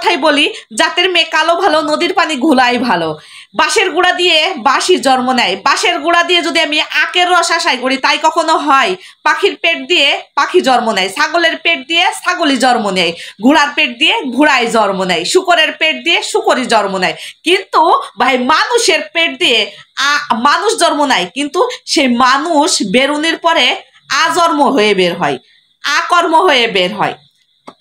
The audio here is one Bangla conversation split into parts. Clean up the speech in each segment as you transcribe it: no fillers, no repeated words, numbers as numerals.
কথাই বলি, জাতের মেয়ে কালো ভালো, নদীর পানি ঘোলাই ভালো। বাঁশের গুঁড়া দিয়ে বাঁশি জন্ম নেয়, বাঁশের গুঁড়া দিয়ে যদি আমি আখের রস আশাই করি তাই কখনো হয়? পাখির পেট দিয়ে পাখি জন্ম নেয়, ছাগলের পেট দিয়ে ছাগলই জন্ম নেয়, ঘোড়ার পেট দিয়ে ঘোড়াই জন্ম নেয়, শুকরের পেট দিয়ে শুকরই জন্ম নেয়। কিন্তু ভাই মানুষের পেট দিয়ে মানুষ জন্ম নেয়, কিন্তু সেই মানুষ বেরুনির পরে আজন্ম হয়ে বের হয়, আকর্ম হয়ে বের হয়।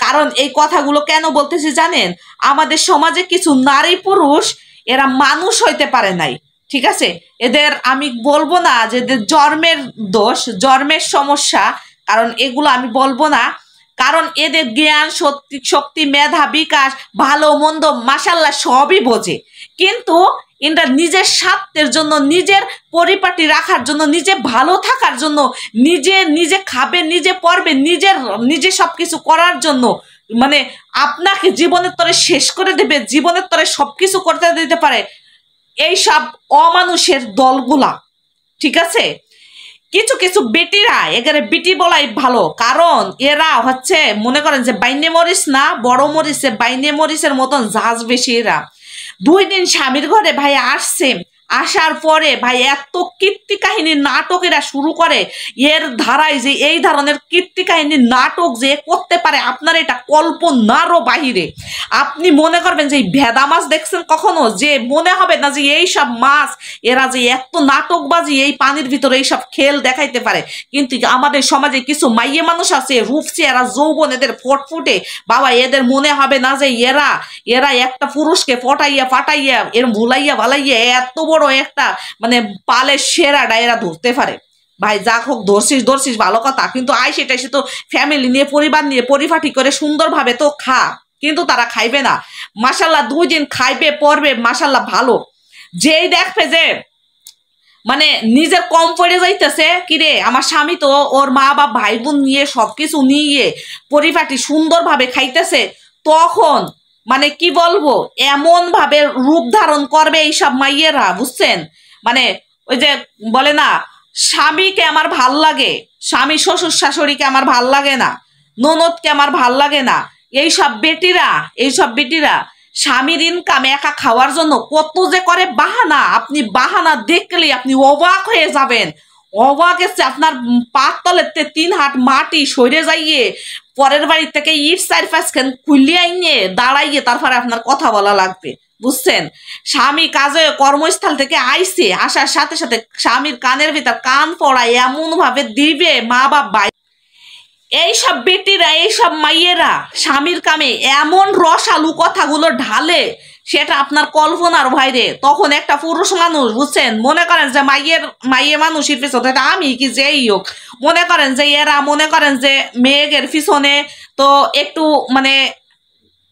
কারণ এই কথাগুলো কেন বলতেছি জানেন? আমাদের সমাজে কিছু নারী পুরুষ এরা মানুষ হইতে পারে নাই, ঠিক আছে? এদের আমি বলবো না যে এদের জন্মের দোষ, জন্মের সমস্যা, কারণ এগুলো আমি বলবো না। কারণ এদের জ্ঞান শক্তি মেধা বিকাশ ভালো মন্দ মাশাল্লাহ সবই বোঝে, কিন্তু এরা নিজের স্বার্থের জন্য, নিজের পরিপাটি রাখার জন্য, নিজে ভালো থাকার জন্য, নিজে নিজে খাবে, নিজে পড়বে, নিজে সবকিছু করার জন্য, মানে আপনাকে জীবনের তরে শেষ করে দেবে, জীবনের তরে সবকিছু করতে দিতে পারে এইসব অমানুষের দলগুলা, ঠিক আছে? কিছু কিছু বেটিরা, এখানে বিটি বলাই ভালো, কারণ এরা হচ্ছে মনে করেন যে বাইনে মরিচ না, বড় মরিচে বাইনে মরিচের মতন ঝাঁজ বেশি। এরা 2 দিন স্বামীর ঘরে ভাই আসছে, আসার পরে ভাই এত কীর্তি কাহিনীর নাটক এরা শুরু করে। এর ধারায় যে এই ধরনের কীর্তি কাহিনীর নাটক যে করতে পারে আপনার এটা কল্পনারও বাহিরে। আপনি মনে করবেন যে এই ভেদা মাছ দেখছেন কখনো, যে মনে হবে না যে এই সব মাছ এরা যে এত নাটকবাজি এই পানির ভিতরে এইসব খেল দেখাইতে পারে। কিন্তু আমাদের সমাজে কিছু মাইয়ে মানুষ আছে, রূপসী, এরা যৌবন, এদের ফটফুটে, বাবা এদের মনে হবে না যে এরা একটা পুরুষকে ফাটাইয়া এর ভুলাইয়া ভালাইয়া এত বড় একটা মানে পালের সেরাটা এরা ধরতে পারে। ভাই যাক হোক, ধরছিস ভালো কথা, কিন্তু সেটা সে তো ফ্যামিলি নিয়ে, পরিবার নিয়ে পরিপাটি করে সুন্দরভাবে তো খা, কিন্তু তারা খাইবে না। মাশাল্লাহ 2 দিন খাইবে পড়বে, মাশাল্লাহ ভালো। যেই দেখবে যে মানে নিজের কম পড়ে যাইতেছে, কিরে আমার স্বামী তো ওর মা বাপ ভাই বোন নিয়ে সবকিছু নিয়ে পরিপাটি সুন্দরভাবে খাইতেছে, তখন মানে কি বলবো, এমন ভাবে রূপ ধারণ করবে এইসব মাইয়েরা, বুঝছেন? মানে ওই যে বলে না, স্বামীকে আমার ভাল লাগে, স্বামী শ্বশুর শাশুড়িকে আমার ভাল লাগে না, ননদকে আমার ভাল লাগে না। এইসব বেটিরা স্বামীর ইনকাম একা খাওয়ার জন্য কত যে করে বাহানা, আপনি বাহানা দেখলে আপনি অবাক হয়ে যাবেন। অবাক এসে আপনার পাত তলেতে 3 হাত মাটি সরে যাইয়ে পরের বাড়ি থেকে ইট 4-5 খান খুলিয়ে আইনে দাঁড়াইয়ে তারপরে আপনার কথা বলা লাগবে, বুঝছেন? স্বামী কাজে কর্মস্থল থেকে আইসে, আসার সাথে সাথে স্বামীর কানের ভিতর কান পড়া এমন ভাবে দিবে মা বাপ ভাই। এইসব বেটিরা, এইসব মাইয়েরা স্বামীর কামে এমন রসালু কথাগুলো ঢালে, সেটা আপনার কল্পনার বাইরে। তখন একটা পুরুষ মানুষ, বুঝছেন, মনে করেন যে মাইয়ে মানুষের পিছনে, আমি কি যেই হোক, মনে করেন যে এরা মনে করেন যে মেয়েদের পিছনে তো একটু মানে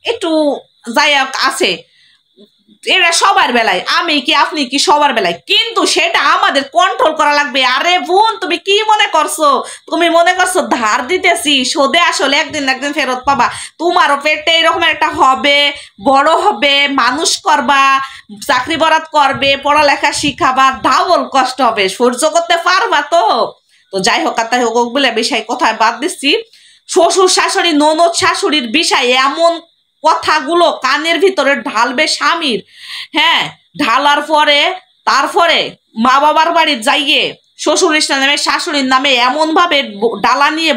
একটু যাই হোক আছে, এরা সবার বেলায়, আমি কি আপনি কি সবার বেলায়, কিন্তু সেটা আমাদের কন্ট্রোল করা লাগবে। আরে বোন, তুমি কি মনে করছো? তুমি মনে করছো ধার দিতেছি, সোদে আসলে একদিন না একদিন ফেরত পাবা। তোমারও পেটে এরকম একটা হবে, বড় হবে, মানুষ করবা, চাকরি বরাত করবে, পড়ালেখা শিখাবা, ডাবল কষ্ট হবে, সহ্য করতে পারবা তো? তো যাই হোক আর তাই হোক বলে বিষয় কোথায় বাদ দিচ্ছি। শ্বশুর শাশুড়ি, ননদ শাশুড়ির বিষয়ে এমন কথাগুলো কানের ভিতরে ঢালবে স্বামীর, হ্যাঁ, ঢালার পরে তারপরে মা বাবার বাড়ি যাইয়ে শ্বশুরের নামে শাশুড়ির নামে এমন ভাবে ডালা নিয়ে